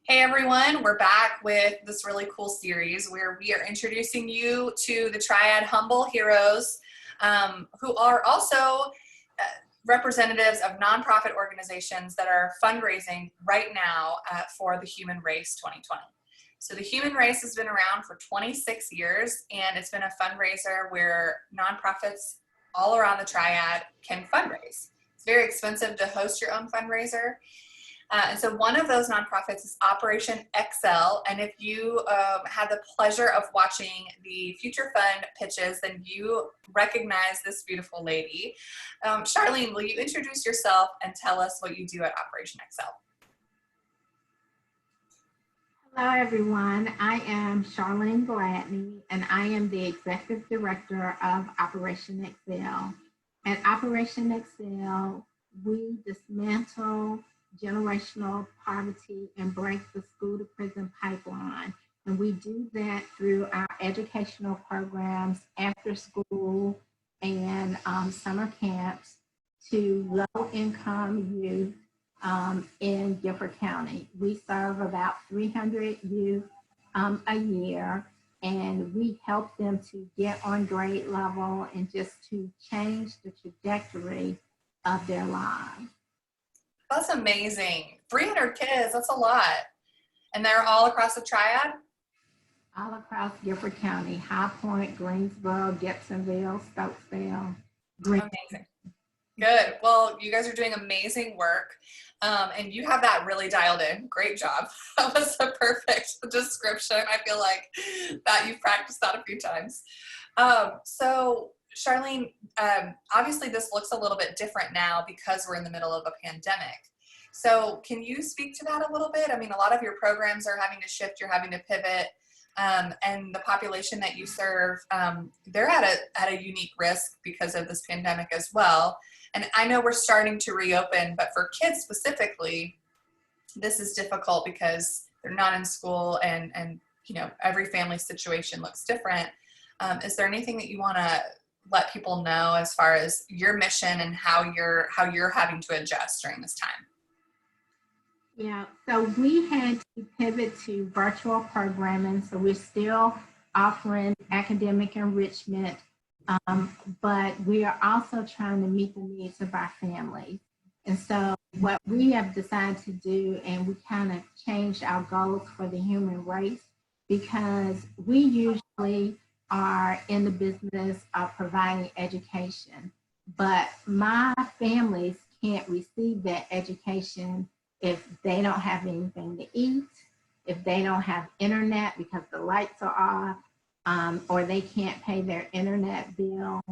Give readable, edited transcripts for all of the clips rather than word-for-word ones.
Hey everyone, we're back with this really cool series where we are introducing you to the Triad Humble Heroes, who are also representatives of nonprofit organizations that are fundraising right now for the Human Race 2020. So the Human Race has been around for 26 years, and it's been a fundraiser where nonprofits all around the Triad can fundraise. It's very expensive to host your own fundraiser. And so one of those nonprofits is Operation Xcel. And if you had the pleasure of watching the Future Fund pitches, then you recognize this beautiful lady. Charlene, will you introduce yourself and tell us what you do at Operation Xcel? Hello, everyone. I am Charlene Gladney, and I am the Executive Director of Operation Xcel. At Operation Xcel, we dismantle generational poverty and break the school to prison pipeline. And we do that through our educational programs, after school, and summer camps to low income youth in Gifford County. We serve about 300 youth a year, and we help them to get on grade level and just to change the trajectory of their lives. That's amazing. 300 kids, that's a lot. And they're all across the Triad? All across Gifford County, High Point, Greensboro, Gibsonville, Stokesdale. Amazing. Good. Well, you guys are doing amazing work. And you have that really dialed in. Great job. That was a perfect description. I feel like that you've practiced that a few times. So Charlene, obviously this looks a little bit different now because we're in the middle of a pandemic. So can you speak to that a little bit? I mean, a lot of your programs are having to shift, you're having to pivot, and the population that you serve, they're at a unique risk because of this pandemic as well. And I know we're starting to reopen, but for kids specifically, this is difficult because they're not in school and you know, every family situation looks different. Is there anything that you want to let people know as far as your mission and how you're having to adjust during this time? Yeah, so we had to pivot to virtual programming. So we're still offering academic enrichment, but we are also trying to meet the needs of our families. And so what we have decided to do, and we kind of changed our goals for the human race, because we usually are in the business of providing education, but my families can't receive that education if they don't have anything to eat, if they don't have internet because the lights are off, or they can't pay their internet bill.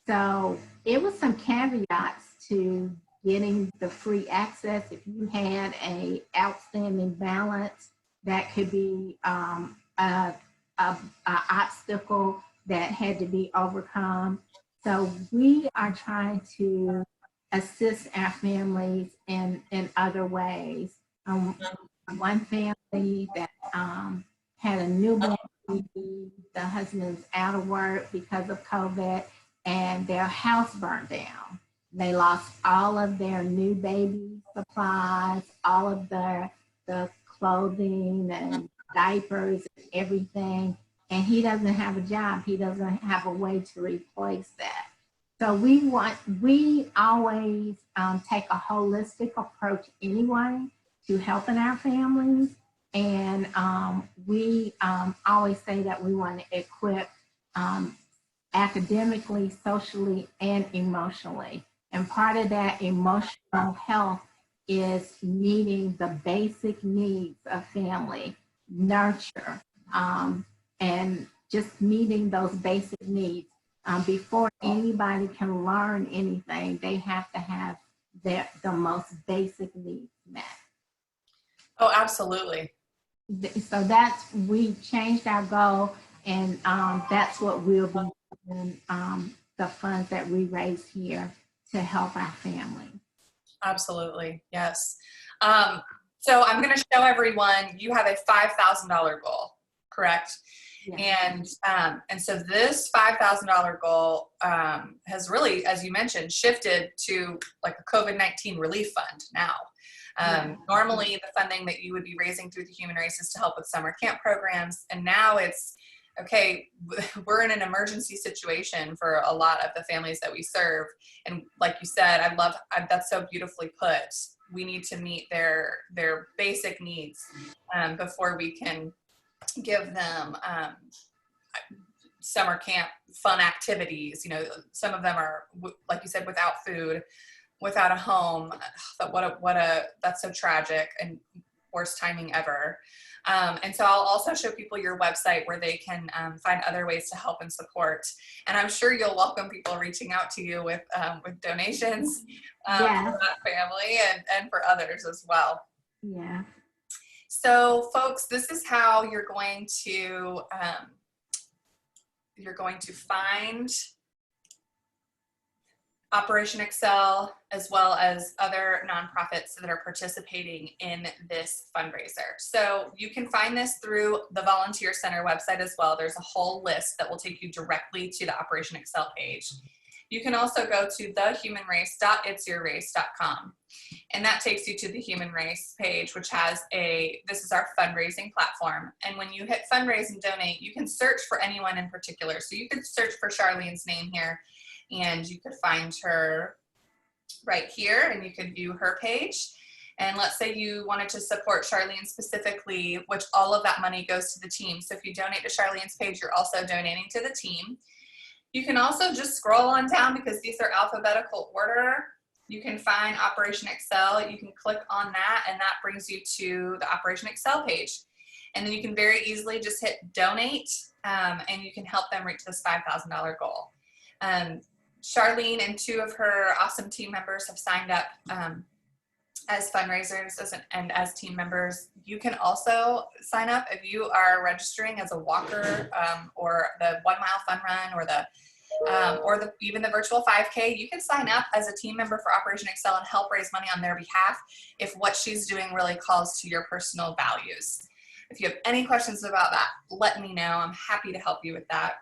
So it was some caveats to getting the free access. If you had an outstanding balance, that could be a obstacle that had to be overcome. So we are trying to assist our families in other ways. One family that had a newborn baby, the husband's out of work because of COVID, and their house burned down. They lost all of their new baby supplies, all of the clothing and diapers and everything, and he doesn't have a job. He doesn't have a way to replace that. So we always take a holistic approach anyway to helping our families, and we always say that we want to equip academically, socially, and emotionally. And part of that emotional health is meeting the basic needs of family, nurture, and just meeting those basic needs. Before anybody can learn anything, they have to have the most basic needs met. Oh, absolutely. So we changed our goal, and that's what we'll be doing, the funds that we raise here to help our family. Absolutely, yes. So I'm going to show everyone, you have a $5,000 goal, correct? Yes. And so this $5,000 goal has really, as you mentioned, shifted to like a COVID-19 relief fund now. Normally the funding that you would be raising through the Human Race is to help with summer camp programs. And now it's, okay, we're in an emergency situation for a lot of the families that we serve. And like you said, that's so beautifully put. We need to meet their basic needs before we can give them summer camp fun activities. Some of them are, like you said, without food, without a home. That's so tragic and worst timing ever. And so I'll also show people your website where they can find other ways to help and support. And I'm sure you'll welcome people reaching out to you with donations for that family and for others as well. Yeah. So folks, this is how you're going to find Operation Xcel, as well as other nonprofits that are participating in this fundraiser. So you can find this through the Volunteer Center website as well. There's a whole list that will take you directly to the Operation Xcel page. You can also go to thehumanrace.itsyourrace.com, and that takes you to the Human Race page, which has this is our fundraising platform. And when you hit fundraise and donate, you can search for anyone in particular. So you could search for Charlene's name here, and you could find her right here, and you could view her page. And let's say you wanted to support Charlene specifically, which all of that money goes to the team. So if you donate to Charlene's page, you're also donating to the team. You can also just scroll on down, because these are alphabetical order. You can find Operation Xcel. You can click on that, and that brings you to the Operation Xcel page. And then you can very easily just hit donate, and you can help them reach this $5,000 goal. Charlene and two of her awesome team members have signed up as fundraisers and as team members. You can also sign up if you are registering as a walker, or the 1 mile fun run, or even the virtual 5K. You can sign up as a team member for Operation Xcel and help raise money on their behalf if what she's doing really calls to your personal values. If you have any questions about that, let me know. I'm happy to help you with that.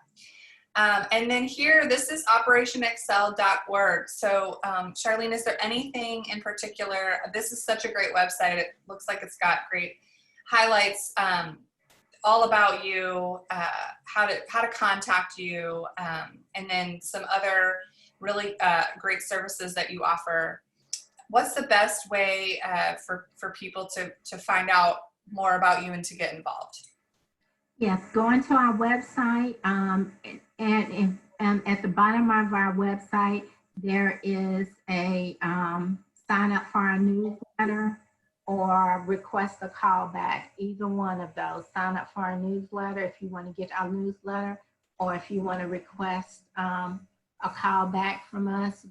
And then here, this is operationxcel.org. So Charlene, is there anything in particular? This is such a great website. It looks like it's got great highlights all about you, how to contact you, and then some other really great services that you offer. What's the best way for people to find out more about you and to get involved? Yes, go into our website, and at the bottom of our website, there is a sign up for our newsletter or request a call back. Either one of those. Sign up for our newsletter if you want to get our newsletter, or if you want to request a call back from us,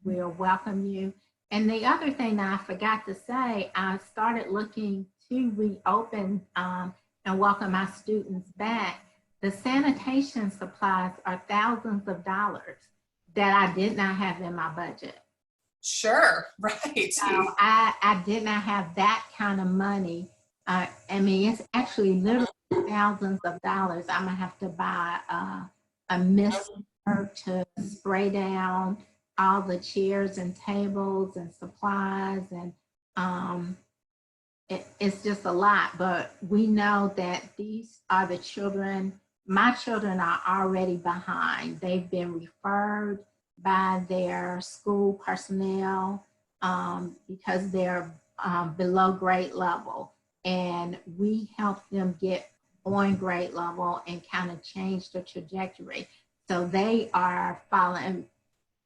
we'll welcome you. And the other thing that I forgot to say, I started looking to reopen and welcome our students back. The sanitation supplies are thousands of dollars that I did not have in my budget. Sure, right. So I did not have that kind of money. I mean, it's actually literally thousands of dollars. I'm gonna have to buy a mister to spray down all the chairs and tables and supplies, and it's just a lot. But we know that these are the children. My children are already behind. They've been referred by their school personnel because they're below grade level. And we help them get on grade level and kind of change the trajectory. So they are falling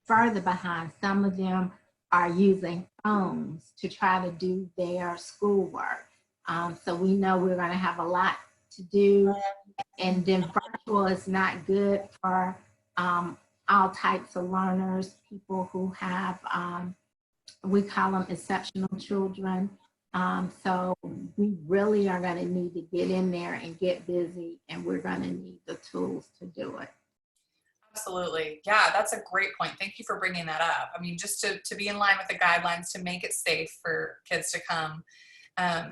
further behind. Some of them are using phones to try to do their schoolwork. So we know we're going to have a lot to do. And then virtual is not good for all types of learners, people who have, we call them exceptional children. So we really are going to need to get in there and get busy, and we're going to need the tools to do it. Absolutely. Yeah, that's a great point. Thank you for bringing that up. I mean, just to be in line with the guidelines to make it safe for kids to come.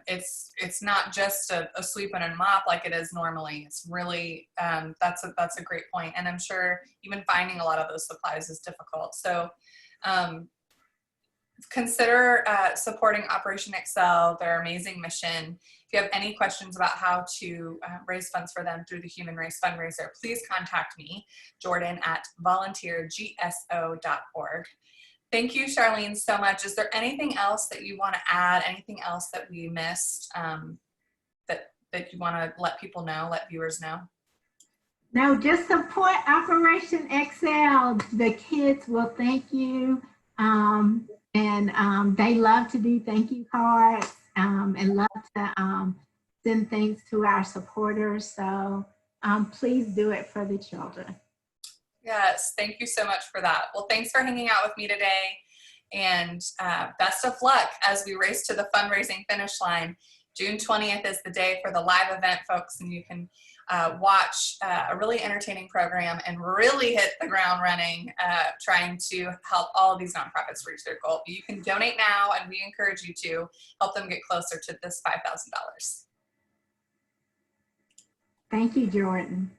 It's not just a sweep and a mop like it is normally. It's really, that's a great point. And I'm sure even finding a lot of those supplies is difficult. So consider supporting Operation Xcel, their amazing mission. If you have any questions about how to raise funds for them through the Human Race Fundraiser, please contact me, Jordan, at volunteergso.org. Thank you, Charlene, so much. Is there anything else that you want to add, anything else that we missed that you want to let people know, let viewers know? No, just support Operation Xcel. The kids will thank you. They love to do thank you cards and love to send things to our supporters. So please do it for the children. Yes, thank you so much for that. Well, thanks for hanging out with me today, and best of luck as we race to the fundraising finish line. June 20th is the day for the live event, folks, and you can watch a really entertaining program and really hit the ground running, trying to help all of these nonprofits reach their goal. But you can donate now, and we encourage you to help them get closer to this $5,000. Thank you, Jordan.